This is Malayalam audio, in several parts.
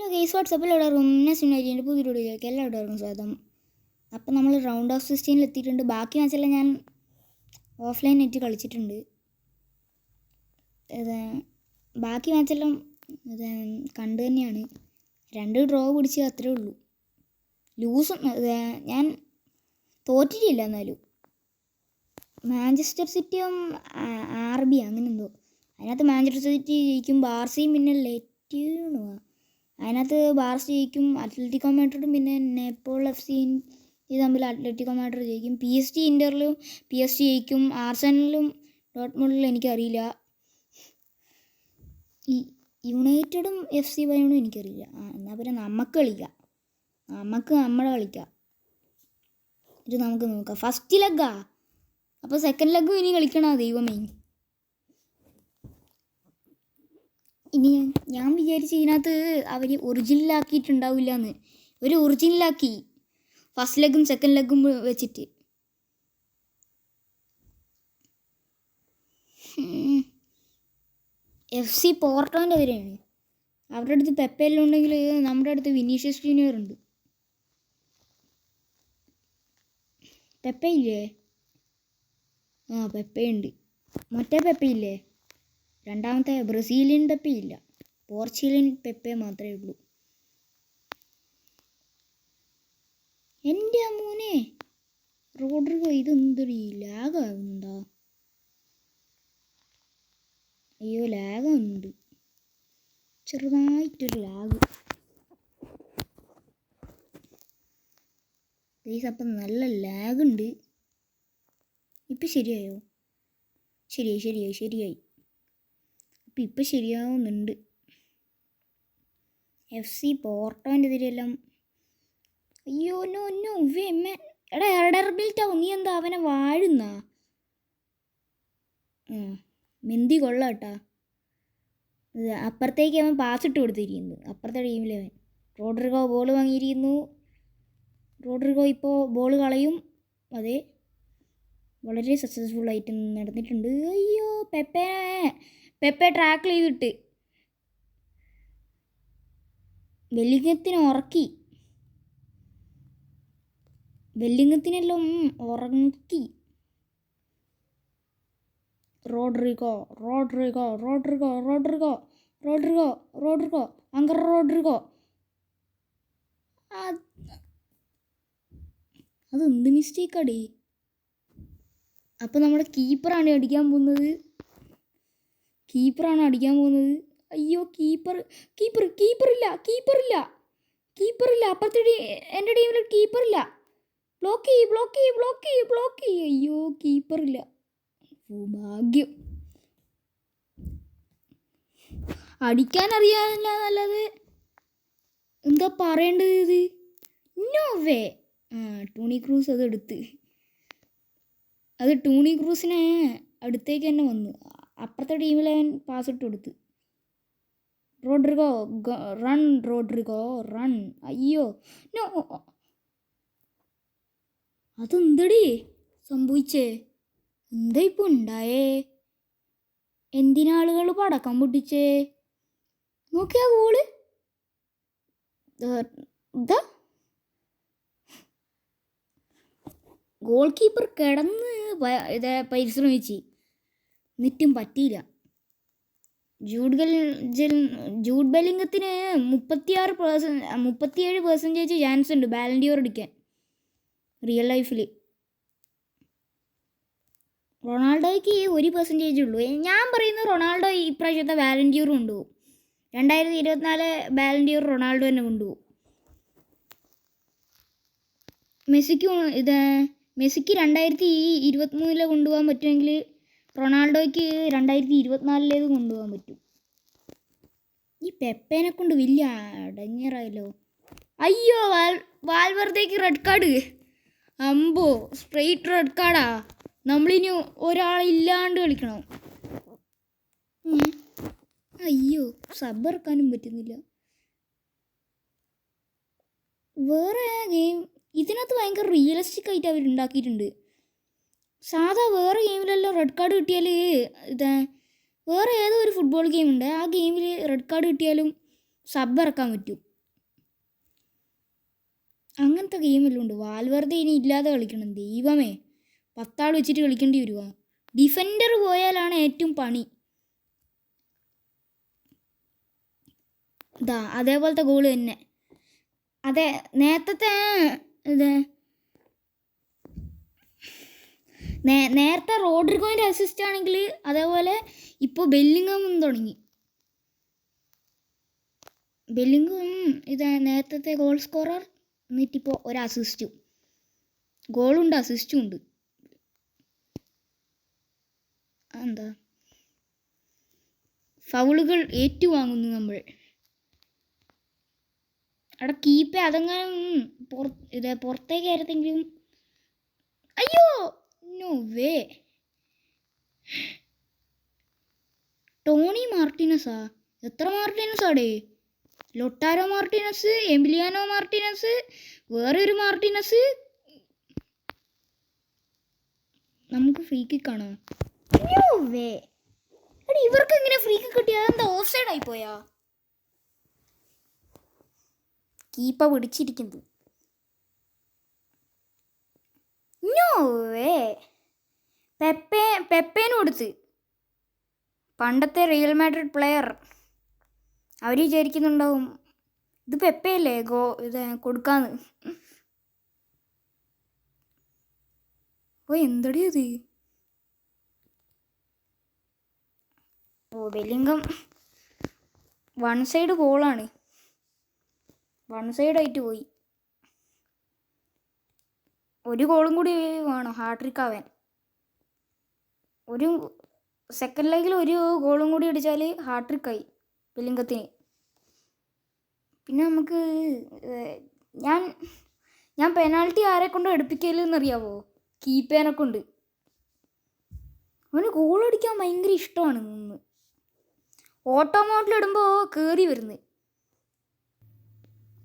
ഹലോ ഗൈസ് വാട്സപ്പിൽ എല്ലാവർക്കും നെസ്റ്റിൻ്റെ പുതിയ വീഡിയോയിലേക്ക് എല്ലാവർക്കും സ്വാഗതം. അപ്പം നമ്മൾ റൗണ്ട് ഓഫ് 16 എത്തിയിട്ടുണ്ട്. ബാക്കി മാച്ചെല്ലാം ഞാൻ ഓഫ്ലൈൻ നെറ്റ് കളിച്ചിട്ടുണ്ട്. ബാക്കി മാച്ചെല്ലാം കണ്ടു തന്നെയാണ്. 2 ഡ്രോ പിടിച്ച് അത്രേ ഉള്ളൂ. ലൂസും ഞാൻ തോറ്റിട്ടില്ല. എന്നാലും മാഞ്ചസ്റ്റർ സിറ്റിയും RB അങ്ങനെ എന്തോ, അതിനകത്ത് മാഞ്ചസ്റ്റർ സിറ്റി ജയിക്കും, ബാർസയും പിന്നെ ലെറ്റിനോ അതിനകത്ത് ബാർസ ജയിക്കും, അത്ലറ്റിക്കോ മാഡ്രിഡും പിന്നെ നേപ്പോൾ FC ഇത് തമ്മിൽ അത്ലറ്റിക്കോ മാഡ്രിഡ് ജയിക്കും. PSG ഇൻ്ററിലും PSG ജയിക്കും, ആർസനലും ഡോട്ട്മുണ്ടിലും എനിക്കറിയില്ല. ഈ യുണൈറ്റഡും FC ബയോണും എനിക്കറിയില്ല. എന്നാൽ പിന്നെ നമുക്ക് കളിക്കാം, നമ്മളെ കളിക്കാം. ഇത് നമുക്ക് നോക്കാം. ഫസ്റ്റ് ലെഗാ, അപ്പോൾ സെക്കൻഡ് ലെഗും ഇനി കളിക്കണോ ദൈവമേ. ഇനി ഞാൻ വിചാരിച്ചു ഇതിനകത്ത് അവർ ഒറിജിനലാക്കിയിട്ടുണ്ടാവില്ല എന്ന്. ഒരു ഒറിജിനലാക്കി ഫസ്റ്റ് ലെഗും സെക്കൻഡ് ലെഗും വെച്ചിട്ട്. FC പോർട്ടോൻ്റെ എതിരെയാണ്. അവരുടെ അടുത്ത് പെപ്പയെല്ലാം ഉണ്ടെങ്കിൽ നമ്മുടെ അടുത്ത് വിനീഷ്യസ് ജൂനിയർ ഉണ്ട്. പെപ്പയില്ലേ? പെപ്പയുണ്ട്. മറ്റേ പെപ്പയില്ലേ? രണ്ടാമത്തെ ബ്രസീലിയൻ പെപ്പയില്ല, പോർച്ചുഗലിയൻ പെപ്പെ മാത്രമേ ഉള്ളൂ. എൻ്റെ മോനെ റോഡ്രിഗോ, ഇതെന്തൊരു ലാഗാകുന്നുണ്ടോ? അയ്യോ, ലാഗാകുന്നുണ്ട്, ചെറുതായിട്ടൊരു ലാഗ്. അപ്പം നല്ല ലാഗുണ്ട്. ഇപ്പം ശരിയായോ? ശരിയായി. അപ്പം ഇപ്പം ശരിയാവുന്നുണ്ട്. FC പോർട്ടോൻ്റെ എതിരെല്ലാം അയ്യോ നോ എടാ എർഡർബിൽറ്റാവും. നീ എന്താ അവനെ വാഴുന്ന? മെന്തി കൊള്ളാട്ടാ. അപ്പുറത്തേക്ക് അവൻ പാസ് ഇട്ട് കൊടുത്തിരിക്കുന്നു, അപ്പുറത്തെ ടീമിലവൻ. റോഡ്രിഗോ ബോൾ വാങ്ങിയിരിക്കുന്നു. റോഡ്രിഗോ ഇപ്പോൾ ബോൾ കളയും. അതെ, വളരെ സക്സസ്ഫുള്ളായിട്ട് നടന്നിട്ടുണ്ട്. അയ്യോ, പെപ്പെ ട്രാക്കിൾ ചെയ്തിട്ട് വെല്ലിങ്ങത്തിനെല്ലാം ഉറക്കി. റോഡ്രിഗോ അങ്കർ റോഡ്രിഗോ. അതെന്ത് മിസ്റ്റേക്കാടി. അപ്പോൾ നമ്മുടെ കീപ്പറാണ് അടിക്കാൻ പോകുന്നത്. അയ്യോ, കീപ്പറില്ല. അപ്പുറത്തെ എൻ്റെ ടീമിൽ കീപ്പറില്ല. ബ്ലോക്ക് ചെയ്യ്. അയ്യോ, കീപ്പറില്ല. ഭാഗ്യം. അടിക്കാൻ അറിയാനില്ല നല്ലത്. എന്താ പറയേണ്ടത് ഇത്? നോവേ. ടോണി ക്രൂസ് അത് ടോണി ക്രൂസിനെ അടുത്തേക്ക് തന്നെ വന്നു. അപ്പുറത്തെ ടീമിലവൻ പാസ് ഇട്ട് കൊടുത്ത്. Rodrigo run. അയ്യോ നോ, അതെന്തടി സംഭവിച്ചേ? എന്താ ഇപ്പോൾ ഉണ്ടായേ? എന്തിനാളുകൾ പടക്കം പൊട്ടിച്ചേ? നോക്കിയാ ഗോള്. ഗോൾ കീപ്പർ കിടന്ന് പരിശ്രമിച്ച് എന്നിട്ടും പറ്റിയില്ല. ജൂഡ് ബെല്ലിംഗത്തിന് 37% ചാൻസ് ഉണ്ട് ബാലൻഡിയോർ അടിക്കാൻ റിയൽ ലൈഫിൽ. റൊണാൾഡോയ്ക്ക് 1% ഉള്ളൂ. ഞാൻ പറയുന്നത് റൊണാൾഡോ ഇപ്രാവശ്യത്തെ ബാലൻഡിയോർ കൊണ്ടുപോകും. 2024 ബാലൻഡിയോർ റൊണാൾഡോ തന്നെ കൊണ്ടുപോകും. മെസ്സിക്ക് 2023 കൊണ്ടുപോകാൻ പറ്റുമെങ്കിൽ റൊണാൾഡോയ്ക്ക് 2024 കൊണ്ടുപോകാൻ പറ്റും. ഈ പെപ്പേനെ കൊണ്ട് വലിയ അടങ്ങേറായല്ലോ. അയ്യോ, വാൽവർദേക്ക് റെഡ് കാർഡ്. അമ്പോ, സ്ട്രെയിറ്റ് റെഡ് കാർഡാ. നമ്മളിനി ഒരാളില്ലാണ്ട് കളിക്കണം. അയ്യോ, സബ് ഇറക്കാനും പറ്റുന്നില്ല. വേറെ ഗെയിം ഇതിനകത്ത് ഭയങ്കര റിയലിസ്റ്റിക് ആയിട്ട് അവർ ഉണ്ടാക്കിയിട്ടുണ്ട്. സാധാ വേറെ ഗെയിമിലെല്ലാം റെഡ് കാർഡ് കിട്ടിയാൽ വേറെ ഏതോ ഒരു ഫുട്ബോൾ ഗെയിമുണ്ട്, ആ ഗെയിമിൽ റെഡ് കാർഡ് കിട്ടിയാലും സബ് ഇറക്കാൻ പറ്റും. അങ്ങനത്തെ ഗെയിമെല്ലാം ഉണ്ട്. വാൽവെർദെ ഇനി ഇല്ലാതെ കളിക്കണം. ദൈവമേ, 10 ആൾ വെച്ചിട്ട് കളിക്കേണ്ടി വരുവാ. ഡിഫൻഡർ പോയാലാണ് ഏറ്റവും പണി. ഇതാ അതേപോലത്തെ ഗോള് തന്നെ. അതെ, നേരത്തെ നേരത്തെ റോഡ്രിഗോൻ്റെ അസിസ്റ്റ് ആണെങ്കിൽ അതേപോലെ ഇപ്പോൾ ബെല്ലിംഗം തുടങ്ങി. ബെല്ലിംഗം ഇത് നേരത്തെ ഗോൾ സ്കോറർ, എന്നിട്ടിപ്പോൾ ഒരു അസിസ്റ്റും. ഗോളുണ്ട് അസിസ്റ്റും ഉണ്ട്. എന്താ ഫൗളുകൾ ഏറ്റുവാങ്ങുന്നു നമ്മൾ. അവിടെ കീപ്പേ അതെങ്ങാനും പുറത്തേക്ക് ആയിരുന്നെങ്കിലും. അയ്യോ, നോ വേ. ടോണി മാർട്ടിനസാ? എത്ര മാർട്ടിനസാടേ? ലൊട്ടാരോ മാർട്ടിനസ്, എമിലിയാനോ മാർട്ടിനസ്, വേറൊരു മാർട്ടിനസ്. നമുക്ക് ഫ്രീ കിക്കാണോ? No way. എടി, ഇവർക്ക് എങ്ങനെ ഫ്രീ കിക്ക് കിട്ടിയാ? എന്താ ഓഫ് സൈഡ് ആയി പോയാ? കീപ്പ പിടിച്ചിരിക്കുന്നത്. No way. പെപ്പേനും കൊടുത്ത്. പണ്ടത്തെ റിയൽ മാഡ്രിഡ് പ്ലെയർ. അവർ വിചാരിക്കുന്നുണ്ടാവും ഇത് പെപ്പയല്ലേ ഇത് കൊടുക്കാന്ന്. ഓ, എന്തടി അത്? ഓ, ബെല്ലിംഗം വൺ സൈഡ് ഗോളാണ്. വൺ സൈഡായിട്ട് പോയി. ഒരു ഗോളും കൂടി വേണം ഹാട്രിക് ആവാൻ. ഒരു സെക്കൻഡ് ലെഗിൽ ഒരു ഗോളും കൂടി അടിച്ചാൽ ഹാട്രിക്കായി ബെല്ലിംഗത്തിന്. പിന്നെ നമുക്ക് ഞാൻ പെനാൽറ്റി ആരെ കൊണ്ട് എടുപ്പിക്കലെന്നറിയാവോ? കീപ്പേനെ കൊണ്ട്. അവന് ഗോളടിക്കാൻ ഭയങ്കര ഇഷ്ടമാണ്. ഓട്ടോ മോഡിലിടുമ്പോൾ കയറി വരുന്നത്.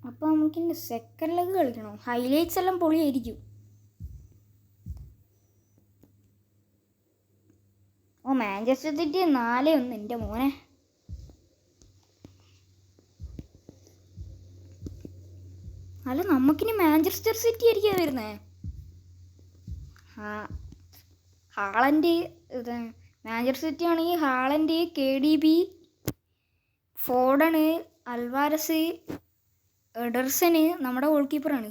അപ്പോൾ നമുക്കിൻ്റെ സെക്കൻഡ് ലെഗ് കളിക്കണം. ഹൈലൈറ്റ്സ് എല്ലാം പൊളിയായിരിക്കും. ഓ, മാഞ്ചസ്റ്റർ സിറ്റി 4-1. എൻ്റെ മോനെ. അല്ല, നമുക്കിനി മാഞ്ചസ്റ്റർ സിറ്റി ആയിരിക്കും വരുന്നത്. ഹാളൻഡ് മാഞ്ചസ്റ്റർ സിറ്റി ആണെങ്കിൽ ഹാളൻഡ്, KDB, ഫോർഡൻ, അൽവാരസ്, എഡർസന് നമ്മുടെ ഗോൾ കീപ്പറാണ്.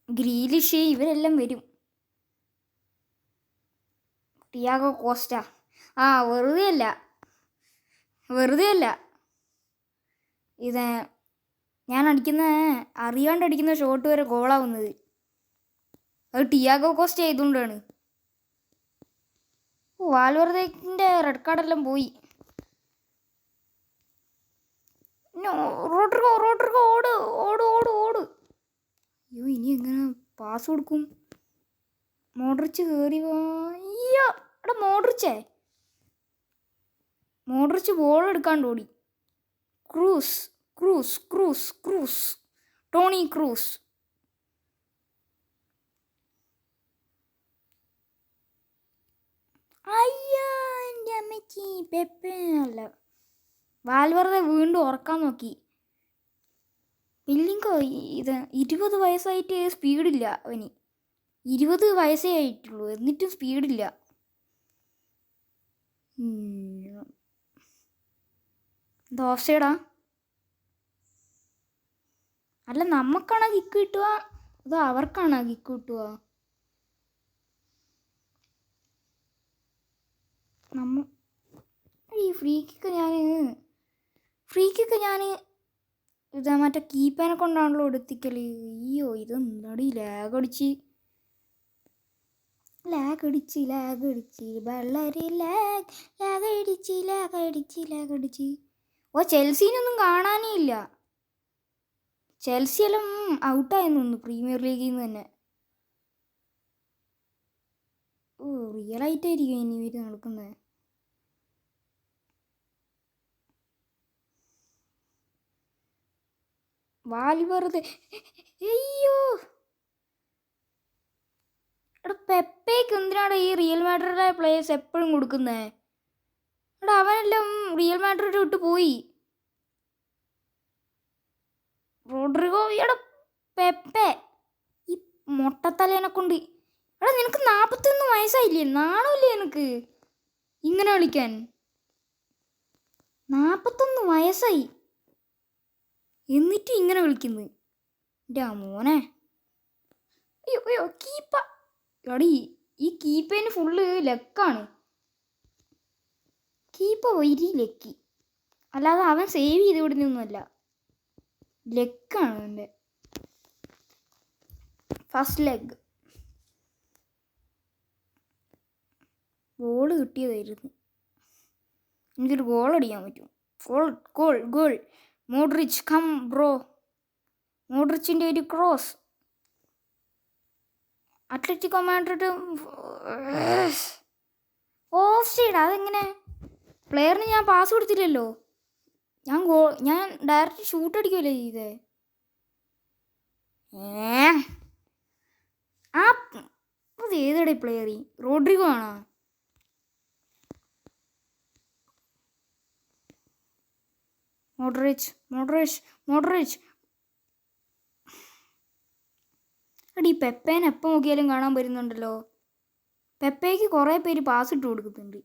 ഗ്രീലിഷ്, ഇവരെല്ലാം വരും. Thiago Costa. വെറുതെ അല്ല ഇത് ഞാൻ അറിയാണ്ട് അടിക്കുന്ന ഷോട്ട് വരെ ഗോളാവുന്നത്. അത് ടിയാഗോ കോസ്റ്റ ആയതുകൊണ്ടാണ്. വാൽവെർദേൻ്റെ റെഡ് കാർഡെല്ലാം പോയി. റോഡ്രിഗോ ഓട് ഓട് ഓട് ഓട്. അയ്യോ, ഇനി എങ്ങനെ പാസ് കൊടുക്കും? മോഡ്രിച്ച് കയറി അയ്യോ. എടാ, മോഡ്രിച്ച് ബോൾ എടുക്കാണ്ട് ഓടി. Kroos Toni Kroos. അയ്യോ, എൻ്റെ അമ്മച്ചി. പെപ്പേ അല്ല, വാൽവെർദെ വീണ്ടും ഉറക്കാൻ നോക്കി. ബെല്ലിംഗം ഇത് 20 വയസ്സായിട്ട് സ്പീഡില്ല അവന്. 20 വയസ്സേ ആയിട്ടുള്ളൂ, എന്നിട്ടും സ്പീഡില്ല. എന്താ ഓഫ് സൈഡാ? അല്ല, നമുക്കാണോ കിക്ക് കിട്ടുക അതോ അവർക്കാണോ കിക്ക് കിട്ടുക? ഈ ഫ്രീ കിക്ക് ഞാൻ ഇതാ മറ്റേ കീപ്പേനെ കൊണ്ടാണല്ലോ എടുത്തിക്കല്. അയ്യോ, ഇതെന്താടി ലാഗ് അടിച്ച് വളരെ ലാഗ് അടിച്ച്. ഓ, ചെൽസീനൊന്നും കാണാനേ ഇല്ല. ചെൽസി എല്ലാം ഔട്ടായെന്ന് തോന്നുന്നു പ്രീമിയർ ലീഗിൽ നിന്ന് തന്നെ. ഓ, റിയലായിട്ടായിരിക്കും ഇനി ഇവർ നടക്കുന്നത്. വാൽവെർദെ. അയ്യോ, എടാ, പെപ്പയ്ക്ക് എന്തിനാണ് ഈ റിയൽ മാഡ്രിഡിലെ പ്ലേയേഴ്സ് എപ്പോഴും കൊടുക്കുന്നത്? എടാ, അവനെല്ലാം റിയൽ മാഡ്രിഡ് വിട്ട് പോയി. റോഡ്രിഗോ എടാ പെപ്പെ ഈ മൊട്ടത്തലേനെ കൊണ്ട് എടാ നിനക്ക് 41 വയസ്സായില്ലേ? നാണമില്ലേ നിനക്ക് ഇങ്ങനെ കളിക്കാൻ? 41 വയസ്സായി എന്നിട്ട് ഇങ്ങനെ വിളിക്കുന്നത് എൻ്റെ മോനെ. അയ്യോ അയ്യോ കീപ്പ എടീ ഈ കീപ്പേന് ഫുള്ള് ലെക്കാണ്. കീപ്പ വരി ലെക്കി, അല്ലാതെ അവൻ സേവ് ചെയ്ത് വിടുന്നൊന്നുമല്ല, ലെക്കാണ് അവൻ്റെ. ഫസ്റ്റ് ലെഗ് ഗോള് കിട്ടിയതായിരുന്നു. എനിക്കൊരു ഗോൾ അടിക്കാൻ പറ്റും. Goal goal goal. Modric come bro. മോഡ്രിച്ചിൻ്റെ ഒരു cross. Atletico Madrid offside. അതെങ്ങനെ? പ്ലെയറിന് ഞാൻ പാസ് കൊടുത്തില്ലല്ലോ. ഞാൻ ഡയറക്റ്റ് ഷൂട്ട് അടിക്കുമല്ലേ ചെയ്തേ. അത് ഏതടെ പ്ലെയർ? റോഡ്രിഗോ ആണോ? Modric Modric Modric. എടീ പെപ്പേനെ എപ്പോൾ നോക്കിയാലും കാണാൻ വരുന്നുണ്ടല്ലോ. പെപ്പയ്ക്ക് കുറേ പേര് പാസ് ഇട്ട് കൊടുക്കുന്നുണ്ട്.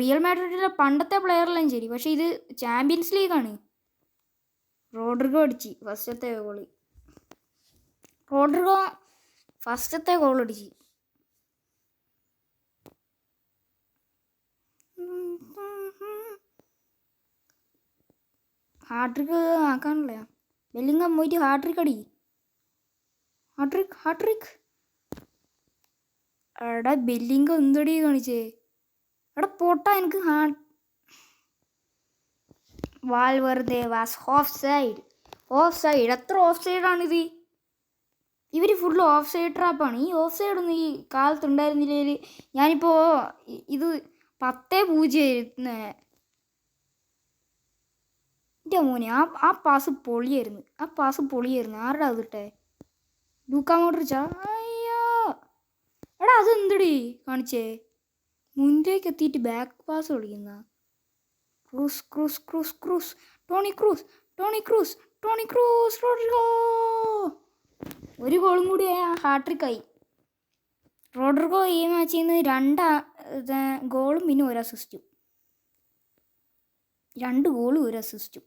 റിയൽ മാഡ്രിഡിലെ പണ്ടത്തെ പ്ലെയറെല്ലാം ശരി, പക്ഷേ ഇത് ചാമ്പ്യൻസ് ലീഗാണ്. റോഡ്രിഗോ അടിച്ച് ഫസ്റ്റത്തെ ഗോള്. റോഡ്രിഗോ ഫസ്റ്റത്തെ ഗോൾ അടിച്ച്. ഹാട്രിക്ക് ആക്കാനുള്ള ബെല്ലിംഗം പോയിട്ട് ഹാട്രിക്ക് അടി. Hat trick hat trick. എടാ ബെല്ലിംഗം എന്തടി കാണിച്ചേ? എടാ പോട്ടാ എനിക്ക് Valverde was offside. Offside. എത്ര ഓഫ് സൈഡാണിത്? ഇവർ ഫുള്ള് ഓഫ് സൈഡ് ട്രാപ്പാണ്. ഈ ഓഫ് സൈഡൊന്നും ഈ കാലത്തുണ്ടായിരുന്നില്ലെങ്കിൽ ഞാനിപ്പോൾ ഇത് 10-0 എൻ്റെ മോനെ. ആ പാസ് പൊളിയായിരുന്നു. ആ പാസ് പൊളിയായിരുന്നു. ആരുടെ അതിട്ടെ? ലൂക്കാ മോഡ്രിച്ചാ? അയ്യോ എടാ അതെന്തടി കാണിച്ചേ? മുന്നിലേക്ക് എത്തിയിട്ട് ബാക്ക് പാസ് കളിക്കുന്ന Kroos Kroos Kroos Kroos. Toni Kroos Toni Kroos Toni Kroos. Rodrigo ഒരു ഗോളും കൂടി ഹാട്രിക്കായി. റോഡ്രിഗോ ഈ മാച്ചിൽ നിന്ന് 2 ഗോളും പിന്നെ 1 അസിസ്റ്റും. 2 ഗോളും 1 അസിസ്റ്റും.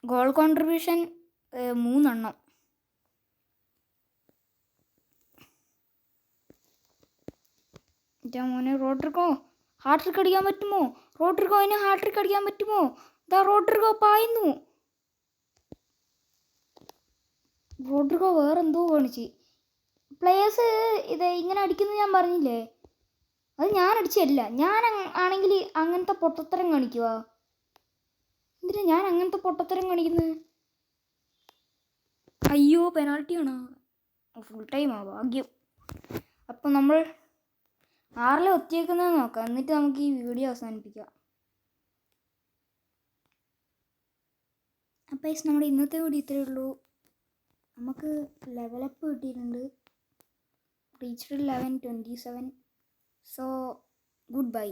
ഗോൾ കോൺട്രിബ്യൂഷൻ 3 എൻ്റെ മോനെ. റോഡ്രിഗോ ഹാട്രിക്ക് അടിക്കാൻ പറ്റുമോ? റോഡ്രിഗോയിന് ഹാട്രിക്ക് അടിക്കാൻ പറ്റുമോ? ഇതാ റോഡ്രിഗോ പായുന്നു. റോഡ്രിഗോ വേറെന്തോ കാണിച്ച്. പ്ലേയേഴ്സ് ഇത് ഇങ്ങനെ അടിക്കുന്നത് ഞാൻ പറഞ്ഞില്ലേ, അത് ഞാൻ അടിച്ചല്ല. ഞാൻ ആണെങ്കിൽ അങ്ങനത്തെ പൊട്ടത്തരം കാണിക്കുക. എന്തിനാ ഞാൻ അങ്ങനത്തെ പൊട്ടത്തരം കാണിക്കുന്നത്? അയ്യോ പെനാൾട്ടിയാണോ? ഫുൾ ടൈമാ ഭാഗ്യം. അപ്പം നമ്മൾ 6 ഒത്തിയേക്കുന്നത് നോക്കാം, എന്നിട്ട് നമുക്ക് ഈ വീഡിയോ അവസാനിപ്പിക്കാം. അപ്പം നമ്മുടെ ഇന്നത്തെ വീഡിയോ ഇത്രയേ ഉള്ളൂ. നമുക്ക് ലെവലപ്പ് കിട്ടിയിട്ടുണ്ട്. റീച്ച്ഡ് 1127. So good bye.